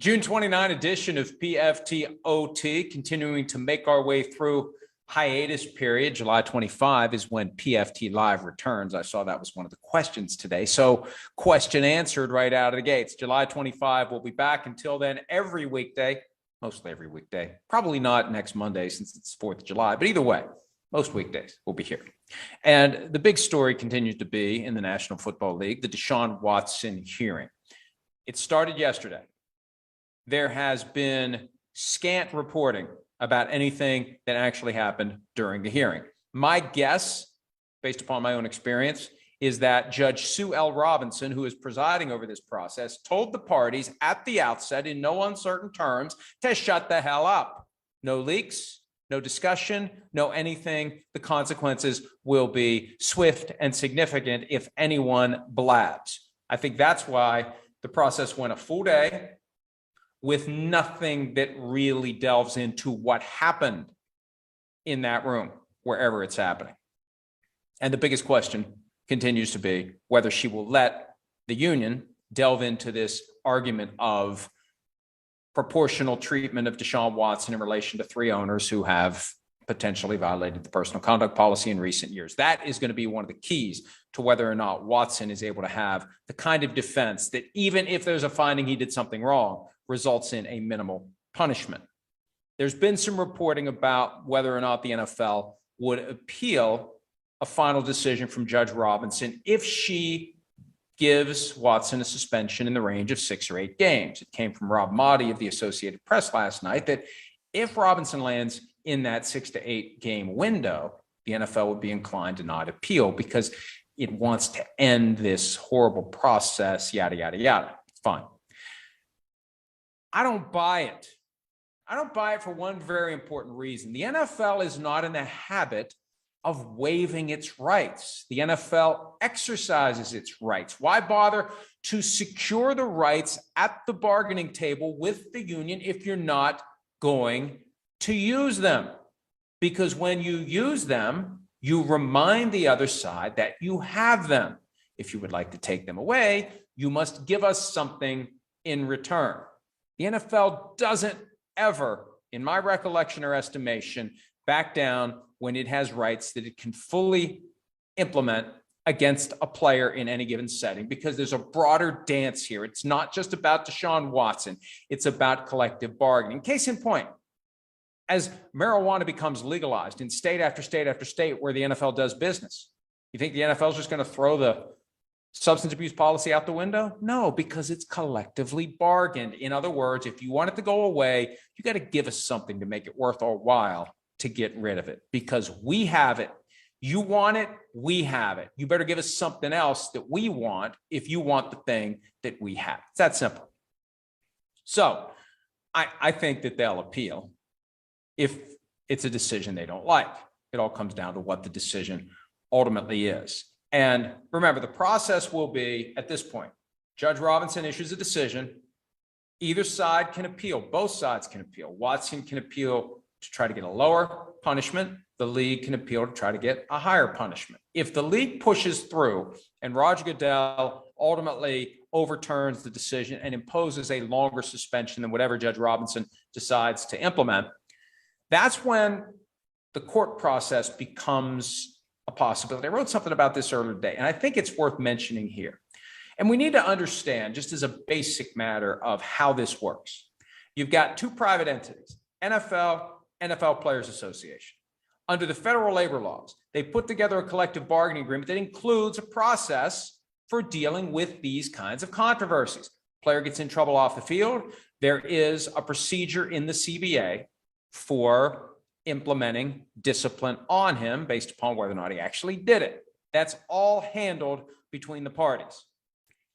June 29 edition of PFTOT, continuing to make our way through hiatus period. July 25 is when PFT Live returns. I saw that was one of the questions today. So question answered right out of the gates. July 25, we'll be back. Until then, every weekday, mostly every weekday, probably not next Monday since it's 4th of July, but either way, most weekdays we'll be here. And the big story continues to be in the National Football League, the Deshaun Watson hearing. It started yesterday. There has been scant reporting about anything that actually happened during the hearing. My guess, based upon my own experience, is that Judge Sue L. Robinson, who is presiding over this process, told the parties at the outset in no uncertain terms to shut the hell up. No leaks, no discussion, no anything. The consequences will be swift and significant if anyone blabs. I think that's why the process went a full day with nothing that really delves into what happened in that room, wherever it's happening. And the biggest question continues to be whether she will let the union delve into this argument of proportional treatment of Deshaun Watson in relation to three owners who have potentially violated the personal conduct policy in recent years. That is going to be one of the keys to whether or not Watson is able to have the kind of defense that, even if there's a finding he did something wrong, results in a minimal punishment. There's been some reporting about whether or not the NFL would appeal a final decision from Judge Robinson if she gives Watson a suspension in the range of 6 or 8 games. It came from Rob Motti of the Associated Press last night that if Robinson lands in that 6 to 8 game window, the NFL would be inclined to not appeal because it wants to end this horrible process, yada, yada, yada. Fine. I don't buy it. I don't buy it for one very important reason. The NFL is not in the habit of waiving its rights. The NFL exercises its rights. Why bother to secure the rights at the bargaining table with the union if you're not going to use them? Because when you use them, you remind the other side that you have them. If you would like to take them away, you must give us something in return. The NFL doesn't ever, in my recollection or estimation, back down when it has rights that it can fully implement against a player in any given setting, because there's a broader dance here. It's not just about Deshaun Watson. It's about collective bargaining. Case in point, as marijuana becomes legalized in state after state after state where the NFL does business, you think the NFL is just going to throw the substance abuse policy out the window? No, because it's collectively bargained. In other words, if you want it to go away, you got to give us something to make it worth our while to get rid of it, because we have it. You want it, we have it. You better give us something else that we want if you want the thing that we have. It's that simple. So I think that they'll appeal if it's a decision they don't like. It all comes down to what the decision ultimately is. And remember, the process will be, at this point, Judge Robinson issues a decision. Either side can appeal. Both sides can appeal. Watson can appeal to try to get a lower punishment. The league can appeal to try to get a higher punishment. If the league pushes through and Roger Goodell ultimately overturns the decision and imposes a longer suspension than whatever Judge Robinson decides to implement, that's when the court process becomes a possibility. I wrote something about this earlier today, and I think it's worth mentioning here. And we need to understand, just as a basic matter of how this works. You've got two private entities, NFL Players Association. Under the federal labor laws, they put together a collective bargaining agreement that includes a process for dealing with these kinds of controversies. Player gets in trouble off the field, there is a procedure in the CBA for implementing discipline on him based upon whether or not he actually did it. That's all handled between the parties.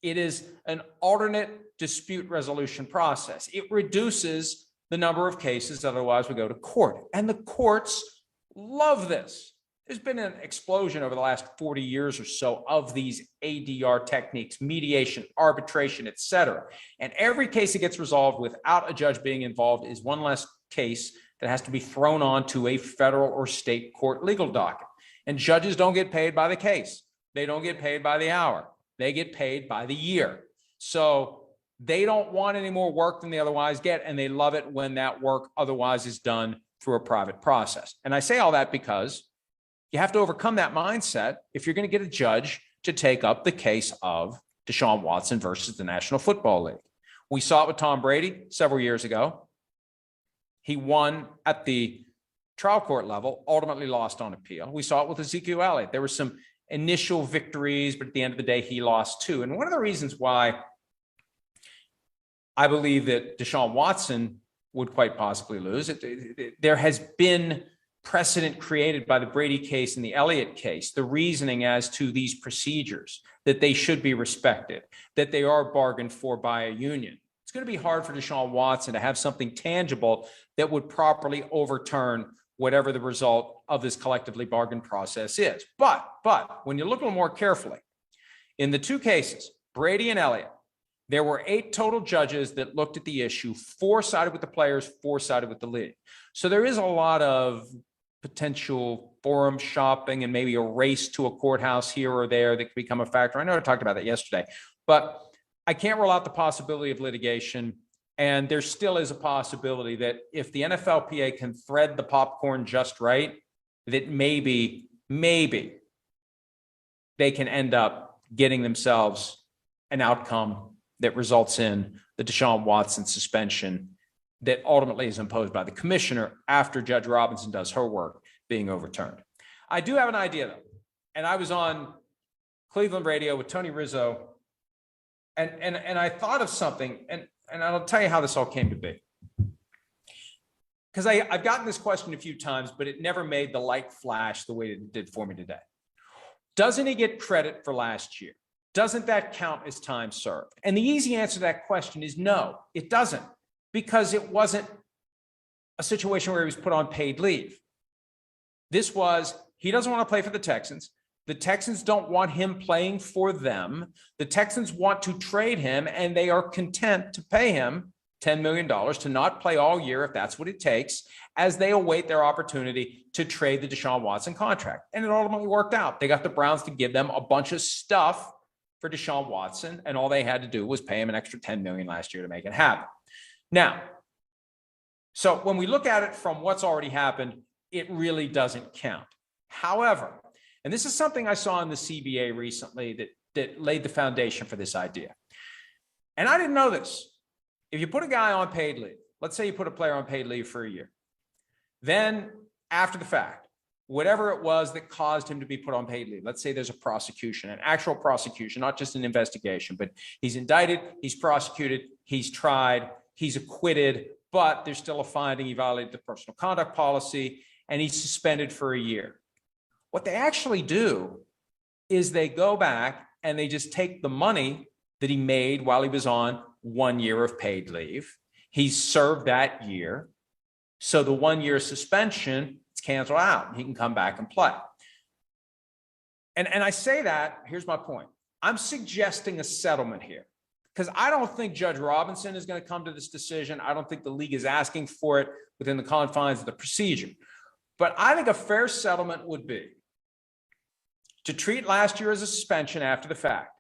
It is an alternate dispute resolution process. It reduces the number of cases that otherwise would go to court. And the courts love this. There's been an explosion over the last 40 years or so of these ADR techniques, mediation, arbitration, etc. And every case that gets resolved without a judge being involved is one less case that has to be thrown onto a federal or state court legal docket. And judges don't get paid by the case. They don't get paid by the hour. They get paid by the year. So They don't want any more work than they otherwise get, and they love it when that work otherwise is done through a private process. And I say all that because you have to overcome that mindset if you're going to get a judge to take up the case of Deshaun Watson versus the National Football League. We saw it with Tom Brady several years ago. He won at the trial court level, ultimately lost on appeal. We saw it with Ezekiel Elliott. There were some initial victories, but at the end of the day, he lost too. And one of the reasons why I believe that Deshaun Watson would quite possibly lose, there has been precedent created by the Brady case and the Elliott case, the reasoning as to these procedures, that they should be respected, that they are bargained for by a union. It's going to be hard for Deshaun Watson to have something tangible that would properly overturn whatever the result of this collectively bargained process is. But when you look a little more carefully, in the two cases, Brady and Elliott, there were 8 total judges that looked at the issue, 4 sided with the players, 4 sided with the league. So there is a lot of potential forum shopping and maybe a race to a courthouse here or there that could become a factor. I know I talked about that yesterday, but I can't rule out the possibility of litigation. And there still is a possibility that if the NFLPA can thread the popcorn just right, that maybe they can end up getting themselves an outcome that results in the Deshaun Watson suspension that ultimately is imposed by the commissioner after Judge Robinson does her work being overturned. I do have an idea though, and I was on Cleveland radio with Tony Rizzo, and I thought of something, and I'll tell you how this all came to be. Because I've gotten this question a few times, but it never made the light flash the way it did for me today. Doesn't he get credit for last year? Doesn't that count as time served? And the easy answer to that question is no, it doesn't, because it wasn't a situation where he was put on paid leave. This was, he doesn't want to play for the Texans. The Texans don't want him playing for them. The Texans want to trade him, and they are content to pay him $10 million to not play all year, if that's what it takes, as they await their opportunity to trade the Deshaun Watson contract. And it ultimately worked out. They got the Browns to give them a bunch of stuff for Deshaun Watson, and all they had to do was pay him an extra $10 million last year to make it happen. Now, so when we look at it from what's already happened, it really doesn't count. However, and this is something I saw in the CBA recently that laid the foundation for this idea. And I didn't know this. If you put a guy on paid leave, let's say you put a player on paid leave for a year, then after the fact, whatever it was that caused him to be put on paid leave, let's say there's a prosecution, an actual prosecution, not just an investigation, but he's indicted, he's prosecuted, he's tried, he's acquitted, but there's still a finding he violated the personal conduct policy, and he's suspended for a year. What they actually do is they go back and they just take the money that he made while he was on 1 year of paid leave. He's served that year. So the 1 year suspension, it's canceled out. He can come back and play. And I say that, here's my point. I'm suggesting a settlement here because I don't think Judge Robinson is going to come to this decision. I don't think the league is asking for it within the confines of the procedure. But I think a fair settlement would be to treat last year as a suspension after the fact,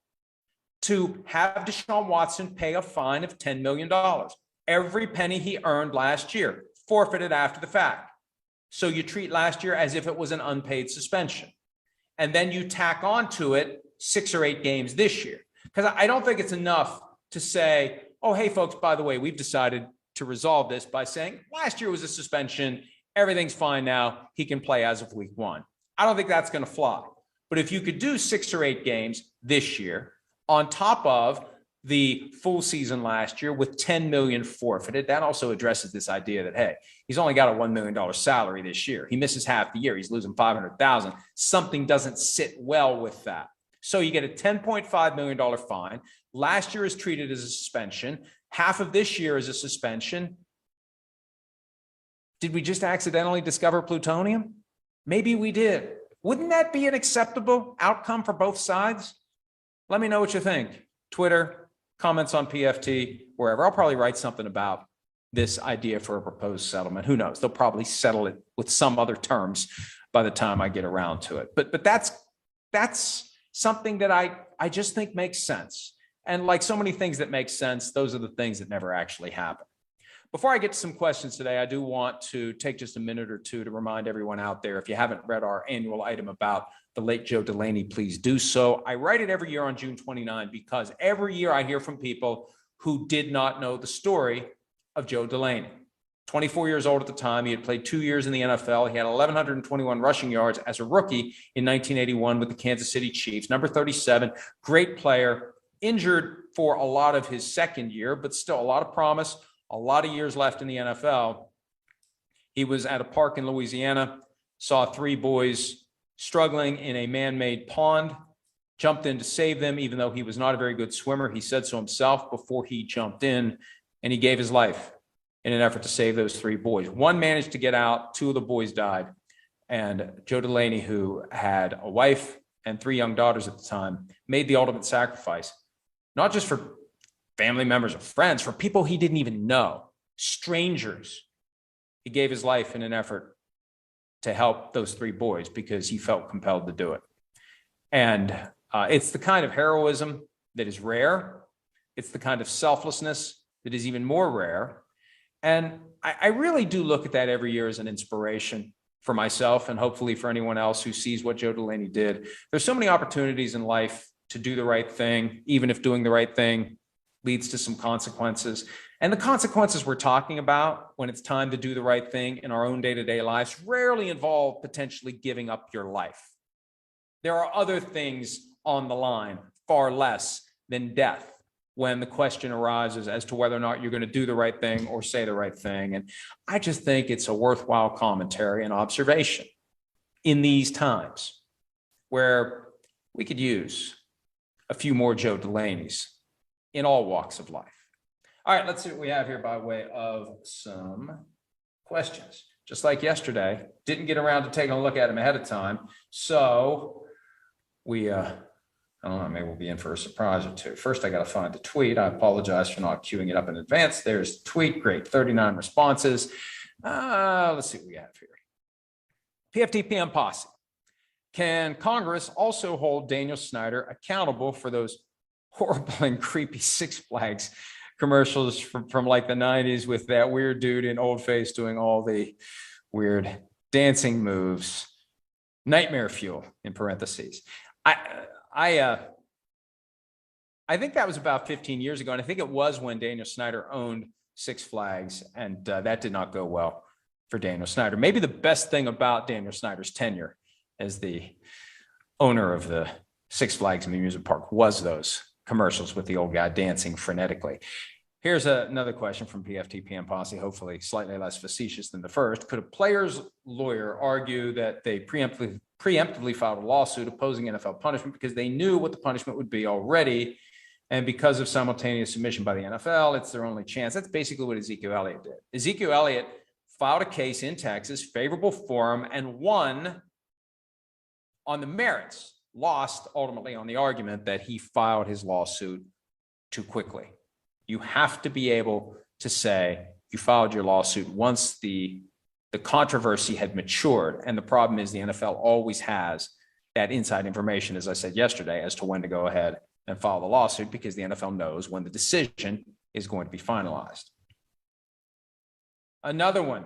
to have Deshaun Watson pay a fine of $10 million. Every penny he earned last year, forfeited after the fact. So you treat last year as if it was an unpaid suspension. And then you tack on to it 6 or 8 games this year. Because I don't think it's enough to say, oh, hey, folks, by the way, we've decided to resolve this by saying last year was a suspension. Everything's fine now. He can play as of week 1. I don't think that's going to fly. But if you could do 6 or 8 games this year on top of the full season last year with $10 million forfeited, that also addresses this idea that, hey, he's only got a $1 million salary this year. He misses half the year. He's losing $500,000. Something doesn't sit well with that. So you get a $10.5 million fine. Last year is treated as a suspension. Half of this year is a suspension. Did we just accidentally discover plutonium? Maybe we did. Wouldn't that be an acceptable outcome for both sides? Let me know what you think. Twitter, comments on PFT, wherever. I'll probably write something about this idea for a proposed settlement. Who knows? They'll probably settle it with some other terms by the time I get around to it. But that's something that I just think makes sense. And like so many things that make sense, those are the things that never actually happen. Before I get to some questions today, I do want to take just a minute or two to remind everyone out there, if you haven't read our annual item about the late Joe Delaney, please do so. I write it every year on June 29 because every year I hear from people who did not know the story of Joe Delaney. 24 years old at the time. He had played 2 years in the NFL. He had 1,121 rushing yards as a rookie in 1981 with the Kansas City Chiefs. Number 37, great player, injured for a lot of his second year, but still a lot of promise, a lot of years left in the NFL. He was at a park in Louisiana, saw 3 boys struggling in a man-made pond, jumped in to save them, even though he was not a very good swimmer. He said so himself before he jumped in, and he gave his life in an effort to save those 3 boys. 1 managed to get out, 2 of the boys died. And Joe Delaney, who had a wife and 3 young daughters at the time, made the ultimate sacrifice, not just for family members or friends, for people he didn't even know, strangers. He gave his life in an effort to help those 3 boys because he felt compelled to do it. And it's the kind of heroism that is rare. It's the kind of selflessness that is even more rare. And I really do look at that every year as an inspiration for myself and hopefully for anyone else who sees what Joe Delaney did. There's so many opportunities in life to do the right thing, even if doing the right thing leads to some consequences. And the consequences we're talking about when it's time to do the right thing in our own day-to-day lives rarely involve potentially giving up your life. There are other things on the line, far less than death, when the question arises as to whether or not you're going to do the right thing or say the right thing. And I just think it's a worthwhile commentary and observation in these times where we could use a few more Joe Delaneys in all walks of life. All right, let's see what we have here by way of some questions. Just like yesterday, didn't get around to taking a look at them ahead of time. So we, I don't know, maybe we'll be in for a surprise or two. First, I got to find the tweet. I apologize for not queuing it up in advance. There's the tweet. Great. 39 responses. Let's see what we have here. PFTPM posse. Can Congress also hold Daniel Snyder accountable for those horrible and creepy Six Flags commercials from like the 90s with that weird dude in old face doing all the weird dancing moves? Nightmare fuel in parentheses. I think that was about 15 years ago, and I think it was when Daniel Snyder owned Six Flags, and that did not go well for Daniel Snyder. Maybe the best thing about Daniel Snyder's tenure as the owner of the Six Flags amusement park was those commercials with the old guy dancing frenetically. Here's another question from PFTPM Posse, hopefully slightly less facetious than the first. Could a player's lawyer argue that they preemptively filed a lawsuit opposing NFL punishment because they knew what the punishment would be already, and because of simultaneous submission by the NFL, it's their only chance? That's basically what Ezekiel Elliott did. Ezekiel Elliott filed a case in Texas, favorable forum, and won on the merits, lost ultimately on the argument that he filed his lawsuit too quickly. You have to be able to say you filed your lawsuit once the controversy had matured. And the problem is the NFL always has that inside information, as I said yesterday, as to when to go ahead and file the lawsuit, because the NFL knows when the decision is going to be finalized. Another one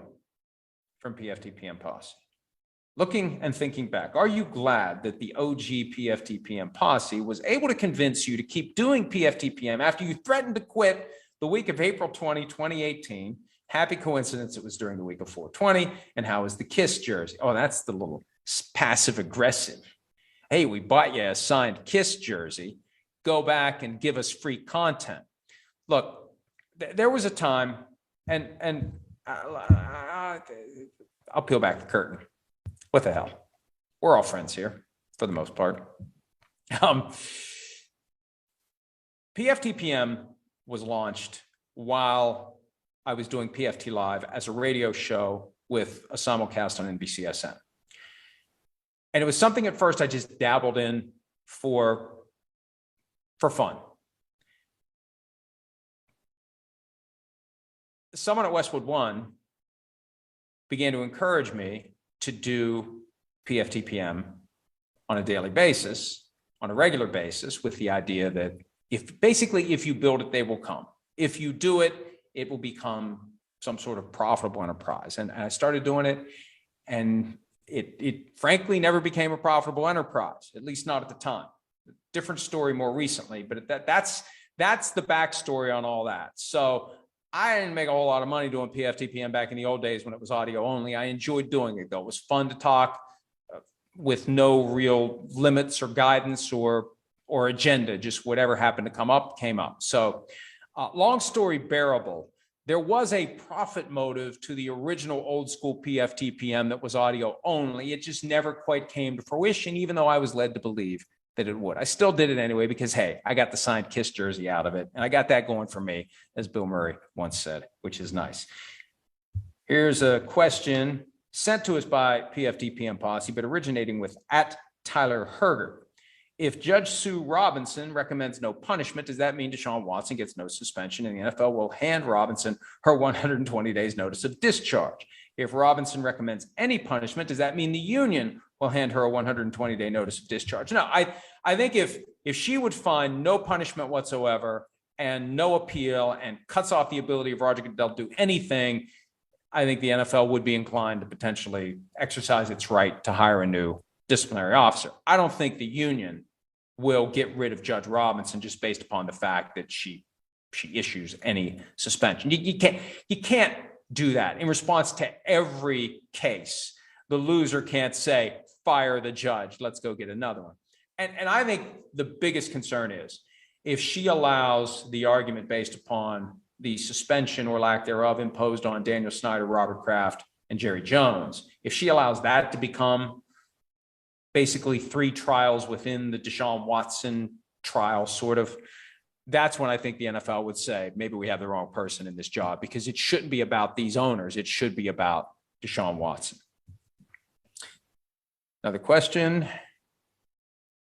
from PFTPM Posse. Looking and thinking back, are you glad that the OG PFTPM Posse was able to convince you to keep doing PFTPM after you threatened to quit the week of April 20, 2018? Happy coincidence, it was during the week of 420. And how is the KISS jersey? Oh, that's the little passive aggressive. Hey, we bought you a signed KISS jersey. Go back and give us free content. Look, there was a time, and I'll peel back the curtain. What the hell? We're all friends here for the most part. PFTPM was launched while I was doing PFT Live as a radio show with a simulcast on NBC. And it was something at first I just dabbled in for fun. Someone at Westwood One began to encourage me to do PFTPM on a daily basis, on a regular basis, with the idea that if you build it, they will come. If you do it, it will become some sort of profitable enterprise. And I started doing it, and it frankly never became a profitable enterprise, at least not at the time. Different story more recently, but that's the backstory on all that. So I didn't make a whole lot of money doing PFTPM back in the old days when it was audio only. I enjoyed doing it, though. It was fun to talk with no real limits or guidance or agenda. Just whatever happened to come up, came up. So long story bearable, there was a profit motive to the original old school PFTPM that was audio only. It just never quite came to fruition, even though I was led to believe that it would. I still did it anyway because, hey, I got the signed Kiss jersey out of it, and I got that going for me, as Bill Murray once said, which is nice. Here's a question sent to us by PFTPM Posse, but originating with @Tyler Herger. If Judge Sue Robinson recommends no punishment, does that mean Deshaun Watson gets no suspension and the NFL will hand Robinson her 120 days notice of discharge? If Robinson recommends any punishment, does that mean the union will hand her a 120-day notice of discharge? No, I think if she would find no punishment whatsoever and no appeal and cuts off the ability of Roger Goodell to do anything, I think the NFL would be inclined to potentially exercise its right to hire a new disciplinary officer. I don't think the union will get rid of Judge Robinson just based upon the fact that she issues any suspension. You can't do that in response to every case. The loser can't say, fire the judge, let's go get another one. And I think the biggest concern is if she allows the argument based upon the suspension or lack thereof imposed on Daniel Snyder, Robert Kraft, and Jerry Jones, if she allows that to become basically 3 trials within the Deshaun Watson trial, sort of, that's when I think the NFL would say, maybe we have the wrong person in this job, because it shouldn't be about these owners. It should be about Deshaun Watson. Another question.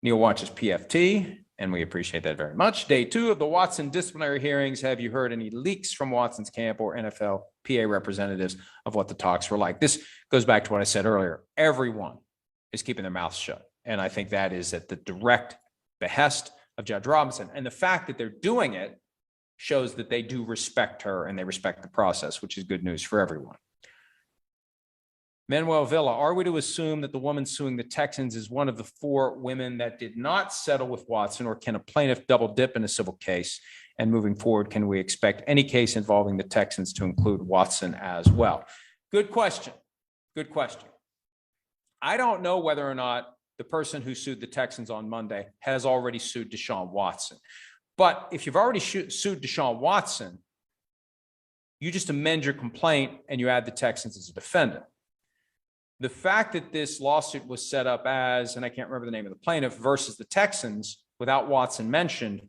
Neil watches PFT, and we appreciate that very much. Day 2 of the Watson disciplinary hearings. Have you heard any leaks from Watson's camp or NFL PA representatives of what the talks were like? This goes back to what I said earlier. Everyone is keeping their mouths shut. And I think that is at the direct behest of Judge Robinson. And the fact that they're doing it shows that they do respect her and they respect the process, which is good news for everyone. Manuel Villa, are we to assume that the woman suing the Texans is one of the 4 women that did not settle with Watson, or can a plaintiff double dip in a civil case? And moving forward, can we expect any case involving the Texans to include Watson as well? Good question. Good question. I don't know whether or not the person who sued the Texans on Monday has already sued Deshaun Watson. But if you've already sued Deshaun Watson, you just amend your complaint and you add the Texans as a defendant. The fact that this lawsuit was set up as, and I can't remember the name of the plaintiff, versus the Texans without Watson mentioned,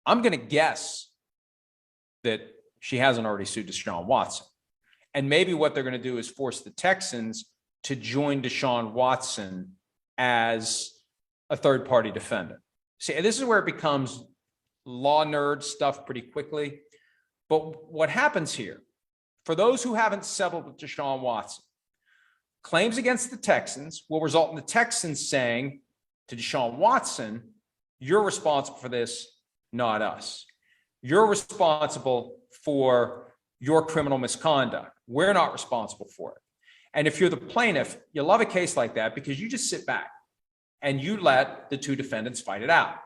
I'm going to guess that she hasn't already sued Deshaun Watson. And maybe what they're going to do is force the Texans to join Deshaun Watson as a third-party defendant. See, this is where it becomes law nerd stuff pretty quickly. But what happens here, for those who haven't settled with Deshaun Watson, claims against the Texans will result in the Texans saying to Deshaun Watson, you're responsible for this, not us. You're responsible for your criminal misconduct. We're not responsible for it. And if you're the plaintiff, you love a case like that because you just sit back and you let the 2 defendants fight it out.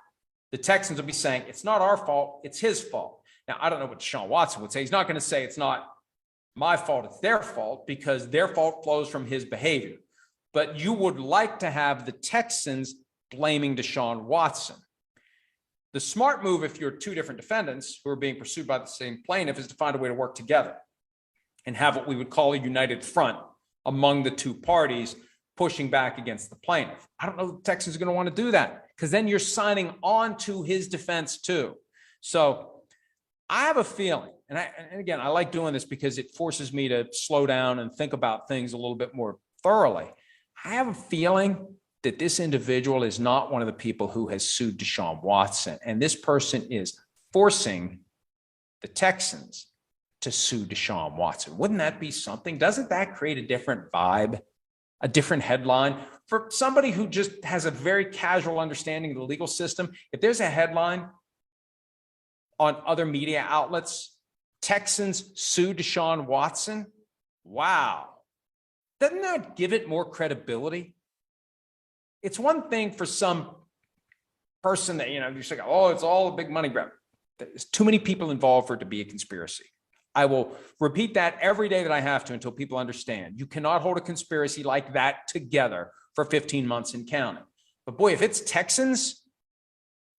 The Texans will be saying, it's not our fault, it's his fault. Now, I don't know what Deshaun Watson would say. He's not going to say it's not my fault, it's their fault, because their fault flows from his behavior. But you would like to have the Texans blaming Deshaun Watson. The smart move, if you're 2 different defendants who are being pursued by the same plaintiff, is to find a way to work together and have what we would call a united front among the 2 parties pushing back against the plaintiff. I don't know if the Texans are going to want to do that, because then you're signing on to his defense too. So I have a feeling, and again, I like doing this because it forces me to slow down and think about things a little bit more thoroughly. I have a feeling that this individual is not one of the people who has sued Deshaun Watson, and this person is forcing the Texans to sue Deshaun Watson. Wouldn't that be something? Doesn't that create a different vibe, a different headline? for somebody who just has a very casual understanding of the legal system, if there's a headline on other media outlets, Texans sue Deshaun Watson, wow. Doesn't that give it more credibility? It's one thing for some person that, you say, oh, it's all a big money grab. There's too many people involved for it to be a conspiracy. I will repeat that every day that I have to until people understand. You cannot hold a conspiracy like that together for 15 months and counting. But boy, if it's Texans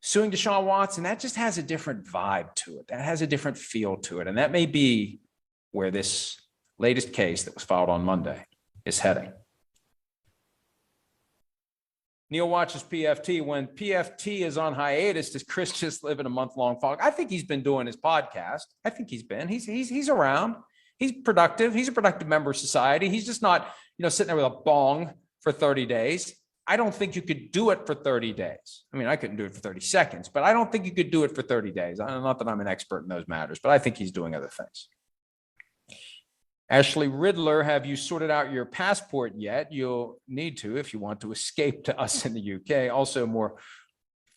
suing Deshaun Watson, that just has a different vibe to it. That has a different feel to it. And that may be where this latest case that was filed on Monday is heading. Neil watches PFT. When PFT is on hiatus, does Chris just live in a month-long fog? I think he's been doing his podcast. I think he's been. He's around. He's productive. He's a productive member of society. He's just not, sitting there with a bong for 30 days. I don't think you could do it for 30 days. I mean, I couldn't do it for 30 seconds, but I don't think you could do it for 30 days. Not that I'm an expert in those matters, but I think he's doing other things. Ashley Riddler, have you sorted out your passport yet? You'll need to if you want to escape to us in the UK. Also, more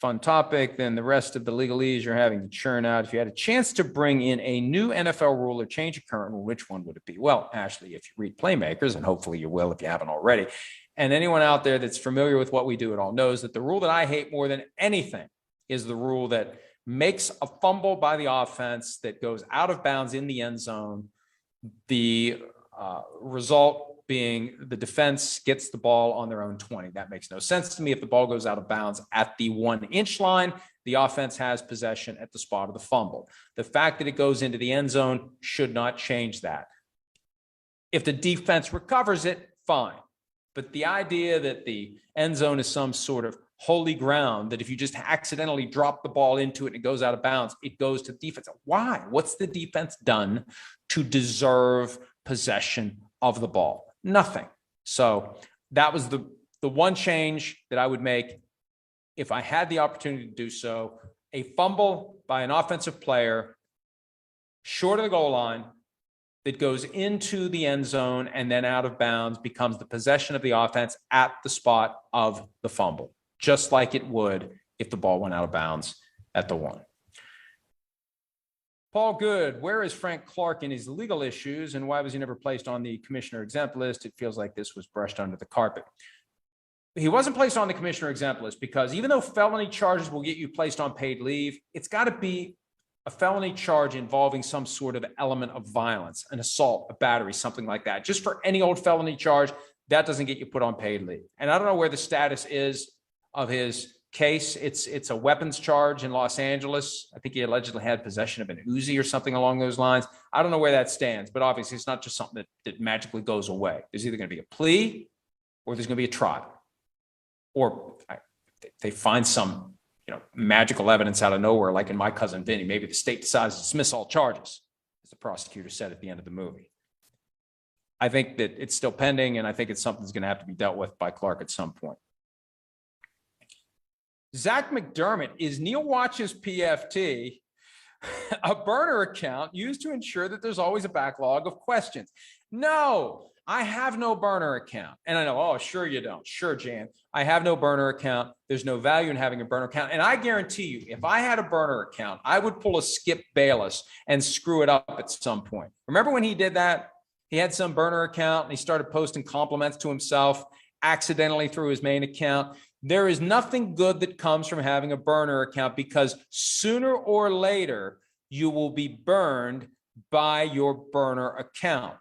fun topic than the rest of the legalese you're having to churn out. If you had a chance to bring in a new NFL rule or change a current rule, which one would it be? Well, Ashley, if you read Playmakers, and hopefully you will if you haven't already, and anyone out there that's familiar with what we do at all knows that the rule that I hate more than anything is the rule that makes a fumble by the offense that goes out of bounds in the end zone. The result being the defense gets the ball on their own 20. That makes no sense to me. If the ball goes out of bounds at the 1-inch line, the offense has possession at the spot of the fumble. The fact that it goes into the end zone should not change that. If the defense recovers it, fine. But the idea that the end zone is some sort of holy ground, that if you just accidentally drop the ball into it and it goes out of bounds, it goes to the defense. Why? What's the defense done to deserve possession of the ball? Nothing. So that was the one change that I would make if I had the opportunity to do so. A fumble by an offensive player short of the goal line that goes into the end zone and then out of bounds becomes the possession of the offense at the spot of the fumble, just like it would if the ball went out of bounds at the 1. Paul Good, where is Frank Clark in his legal issues, and why was he never placed on the commissioner exempt list? It feels like this was brushed under the carpet. He wasn't placed on the commissioner exempt list because even though felony charges will get you placed on paid leave, it's got to be a felony charge involving some sort of element of violence, an assault, a battery, something like that. Just for any old felony charge, that doesn't get you put on paid leave. And I don't know where the status is of his case. It's a weapons charge in Los Angeles. I think he allegedly had possession of an Uzi or something along those lines. I don't know where that stands, but obviously it's not just something that magically goes away. There's either going to be a plea or there's going to be a trial, or they find some magical evidence out of nowhere, like in My Cousin Vinny. Maybe the state decides to dismiss all charges, as the prosecutor said at the end of the movie. I think that it's still pending, and I think it's something that's going to have to be dealt with by Clark at some point. Zach McDermott, is Neil Watch's PFT a burner account used to ensure that there's always a backlog of questions? No, I have no burner account. And I know, oh, sure you don't. Sure, Jan. I have no burner account. There's no value in having a burner account. And I guarantee you, if I had a burner account, I would pull a Skip Bayless and screw it up at some point. Remember when he did that? He had some burner account and he started posting compliments to himself accidentally through his main account. There is nothing good that comes from having a burner account, because sooner or later you will be burned by your burner account.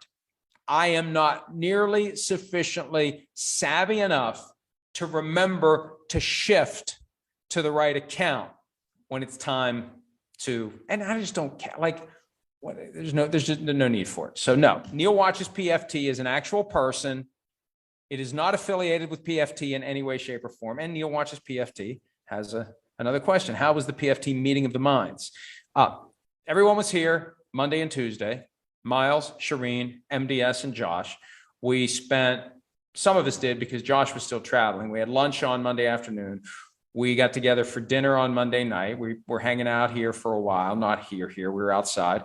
I am not nearly sufficiently savvy enough to remember to shift to the right account when it's time to, and I just don't care. Like, what, there's just no need for it. So no, Neil Watch's PFT is an actual person. It is not affiliated with PFT in any way, shape, or form. And Neil Watch's PFT has another question. How was the PFT meeting of the minds? Everyone was here Monday and Tuesday. Miles, Shireen, MDS, and Josh. We spent, some of us did because Josh was still traveling. We had lunch on Monday afternoon. We got together for dinner on Monday night. We were hanging out here for a while, not here. We were outside.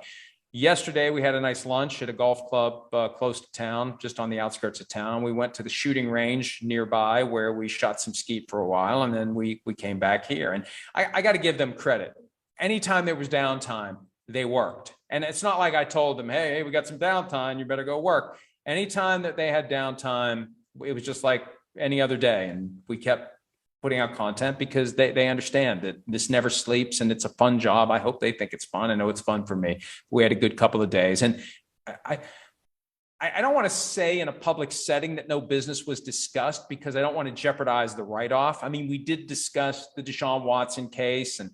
Yesterday, we had a nice lunch at a golf club close to town, just on the outskirts of town. We went to the shooting range nearby where we shot some skeet for a while, and then we came back here. And I got to give them credit. Anytime there was downtime, they worked. And it's not like I told them, hey, we got some downtime, you better go work. Anytime that they had downtime, it was just like any other day. And we kept putting out content because they understand that this never sleeps and it's a fun job. I hope they think it's fun. I know it's fun for me. We had a good couple of days. And I don't want to say in a public setting that no business was discussed because I don't want to jeopardize the write-off. I mean, we did discuss the Deshaun Watson case and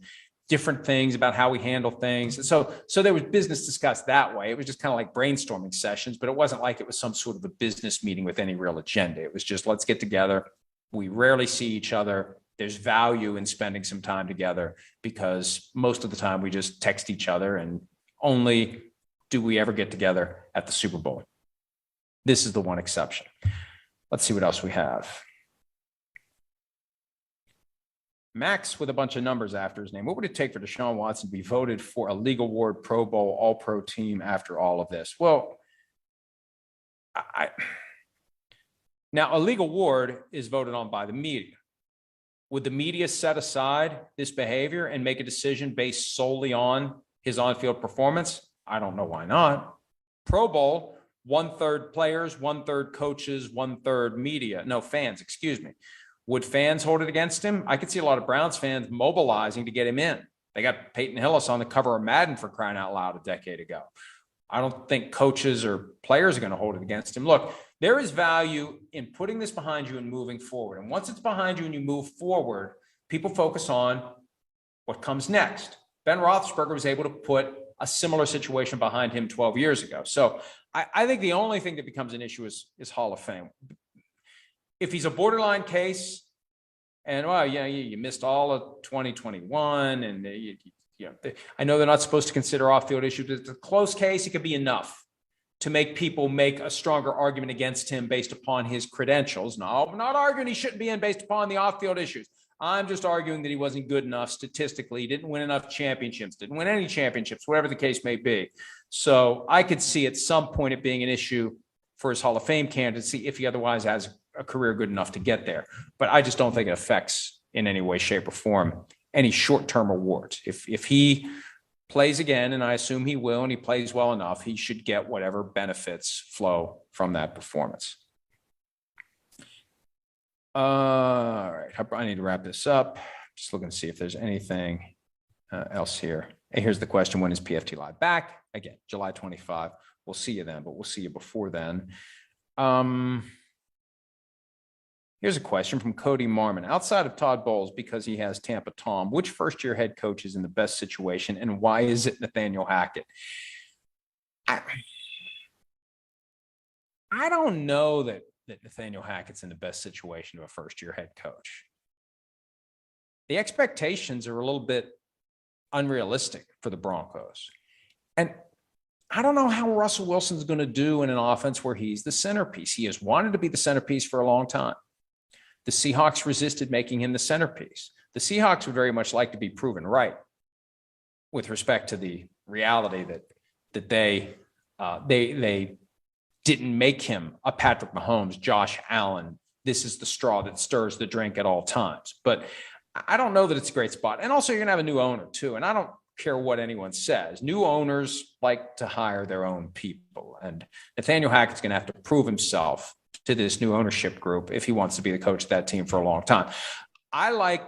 different things about how we handle things. And so there was business discussed that way. It was just kind of like brainstorming sessions, but it wasn't like it was some sort of a business meeting with any real agenda. It was just, let's get together. We rarely see each other. There's value in spending some time together because most of the time we just text each other, and only do we ever get together at the Super Bowl. This is the one exception. Let's see what else we have. Max with a bunch of numbers after his name. What would it take for Deshaun Watson to be voted for a league award, Pro Bowl, All-Pro team after all of this? Well, now, a league award is voted on by the media. Would the media set aside this behavior and make a decision based solely on his on-field performance? I don't know why not. Pro Bowl, 1/3 players, 1/3 coaches, 1/3 media. No, fans, excuse me. Would fans hold it against him? I could see a lot of Browns fans mobilizing to get him in. They got Peyton Hillis on the cover of Madden for crying out loud a decade ago. I don't think coaches or players are going to hold it against him. Look, there is value in putting this behind you and moving forward. And once it's behind you and you move forward, people focus on what comes next. Ben Roethlisberger was able to put a similar situation behind him 12 years ago. So I think the only thing that becomes an issue is Hall of Fame. If he's a borderline case and, well, yeah, you missed all of 2021 and I know they're not supposed to consider off-field issues, but it's a close case. It could be enough to make people make a stronger argument against him based upon his credentials. No, I'm not arguing he shouldn't be in based upon the off-field issues. I'm just arguing that he wasn't good enough statistically. He didn't win enough championships, didn't win any championships, whatever the case may be. So I could see at some point it being an issue for his Hall of Fame candidacy if he otherwise has a career good enough to get there. But I just don't think it affects in any way, shape, or form any short-term awards. If he plays again, and I assume he will, and he plays well enough, he should get whatever benefits flow from that performance. All right, I need to wrap this up. Just looking to see if there's anything else here. Hey, here's the question: when is PFT Live back? Again, July 25. We'll see you then, but we'll see you before then. Here's a question from Cody Marmon. Outside of Todd Bowles, because he has Tampa Tom, which first-year head coach is in the best situation, and why is it Nathaniel Hackett? I don't know that Nathaniel Hackett's in the best situation of a first-year head coach. The expectations are a little bit unrealistic for the Broncos. And I don't know how Russell Wilson's going to do in an offense where he's the centerpiece. He has wanted to be the centerpiece for a long time. The Seahawks resisted making him the centerpiece. The Seahawks would very much like to be proven right with respect to the reality that they didn't make him a Patrick Mahomes, Josh Allen. This is the straw that stirs the drink at all times. But I don't know that it's a great spot. And also, you're going to have a new owner, too. And I don't care what anyone says. New owners like to hire their own people. And Nathaniel Hackett's going to have to prove himself to this new ownership group if he wants to be the coach of that team for a long time. I like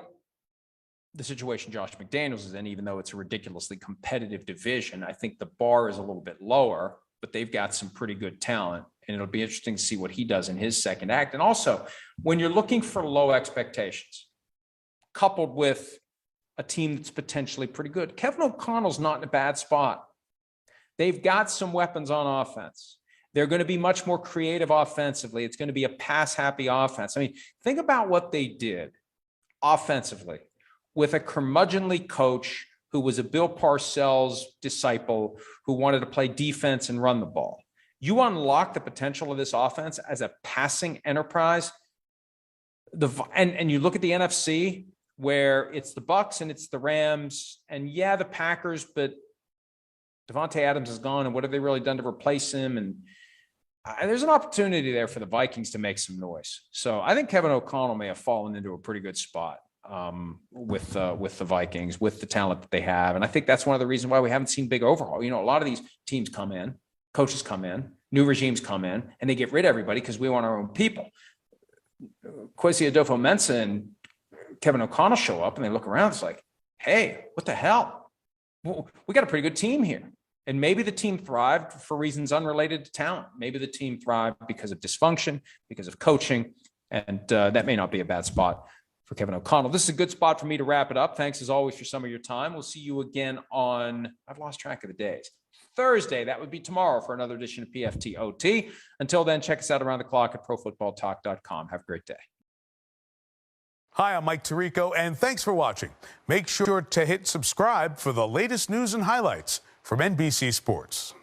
the situation Josh McDaniels is in, even though it's a ridiculously competitive division. I think the bar is a little bit lower, but they've got some pretty good talent, and it'll be interesting to see what he does in his second act. And also, when you're looking for low expectations, coupled with a team that's potentially pretty good, Kevin O'Connell's not in a bad spot. They've got some weapons on offense. They're going to be much more creative offensively. It's going to be a pass-happy offense. I mean, think about what they did offensively with a curmudgeonly coach who was a Bill Parcells disciple who wanted to play defense and run the ball. You unlock the potential of this offense as a passing enterprise. And you look at the NFC where it's the Bucs and it's the Rams and, yeah, the Packers, but Devontae Adams is gone, and what have they really done to replace him? And there's an opportunity there for the Vikings to make some noise. So I think Kevin O'Connell may have fallen into a pretty good spot with the Vikings, with the talent that they have. And I think that's one of the reasons why we haven't seen big overhaul. You know, a lot of these teams come in, coaches come in, new regimes come in, and they get rid of everybody because we want our own people. Kwesi Adofo-Mensah and Kevin O'Connell show up, and they look around. It's like, hey, what the hell? We got a pretty good team here. And maybe the team thrived for reasons unrelated to talent. Maybe the team thrived because of dysfunction, because of coaching, and that may not be a bad spot for Kevin O'Connell. This is a good spot for me to wrap it up. Thanks, as always, for some of your time. We'll see you again on, I've lost track of the days, Thursday. That would be tomorrow for another edition of PFT OT. Until then, check us out around the clock at profootballtalk.com. Have a great day. Hi, I'm Mike Tirico, and thanks for watching. Make sure to hit subscribe for the latest news and highlights from NBC Sports.